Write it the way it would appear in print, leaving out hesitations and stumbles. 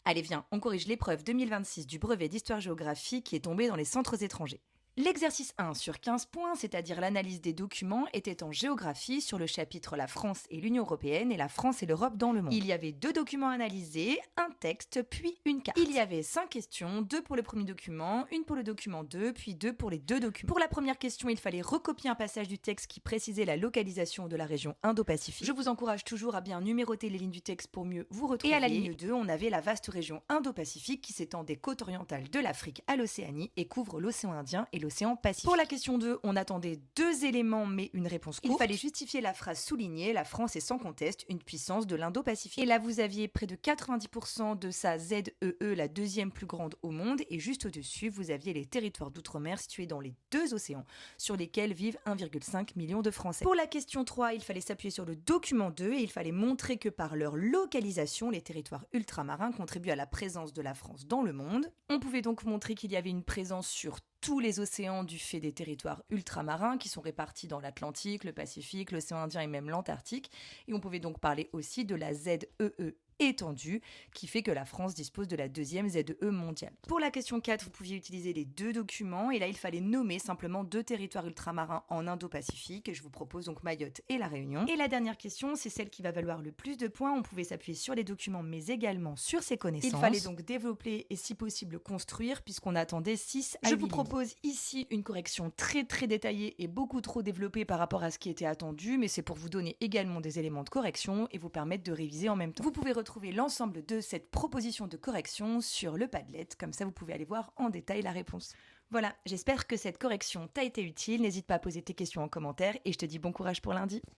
Allez viens, on corrige l'épreuve 2026 du brevet d'histoire-géographie qui est tombée dans les centres étrangers. L'exercice 1 sur 15 points, c'est-à-dire l'analyse des documents, était en géographie sur le chapitre La France et l'Union européenne et la France et l'Europe dans le monde. Il y avait 2 documents analysés, un texte, puis une carte. Il y avait 5 questions, 2 pour le premier document, 1 pour le document 2, puis 2 pour les 2 documents. Pour la première question, il fallait recopier un passage du texte qui précisait la localisation de la région Indo-Pacifique. Je vous encourage toujours à bien numéroter les lignes du texte pour mieux vous retrouver. Et à la ligne 2, on avait la vaste région Indo-Pacifique qui s'étend des côtes orientales de l'Afrique à l'Océanie et couvre l'océan Indien et l'océan Pacifique. Pour la question 2, on attendait 2 éléments mais une réponse courte. Il fallait justifier la phrase soulignée, la France est sans conteste une puissance de l'Indo-Pacifique. Et là, vous aviez près de 90% de sa ZEE, la deuxième plus grande au monde, et juste au-dessus, vous aviez les territoires d'outre-mer situés dans les 2 océans, sur lesquels vivent 1,5 million de Français. Pour la question 3, il fallait s'appuyer sur le document 2 et il fallait montrer que par leur localisation, les territoires ultramarins contribuent à la présence de la France dans le monde. On pouvait donc montrer qu'il y avait une présence sur tous les océans du fait des territoires ultramarins qui sont répartis dans l'Atlantique, le Pacifique, l'océan Indien et même l'Antarctique. Et on pouvait donc parler aussi de la ZEE étendue, qui fait que la France dispose de la deuxième ZEE mondiale. Pour la question 4, vous pouviez utiliser les 2 documents, et là il fallait nommer simplement 2 territoires ultramarins en Indo-Pacifique. Je vous propose donc Mayotte et La Réunion. Et la dernière question, c'est celle qui va valoir le plus de points. On pouvait s'appuyer sur les documents, mais également sur ses connaissances. Il fallait donc développer et si possible construire, puisqu'on attendait 6 à 8 lignes. Je vous propose ici une correction très détaillée et beaucoup trop développée par rapport à ce qui était attendu, mais c'est pour vous donner également des éléments de correction et vous permettre de réviser en même temps. Vous pouvez retrouver l'ensemble de cette proposition de correction sur le Padlet, comme ça vous pouvez aller voir en détail la réponse. Voilà, j'espère que cette correction t'a été utile, n'hésite pas à poser tes questions en commentaire et je te dis bon courage pour lundi.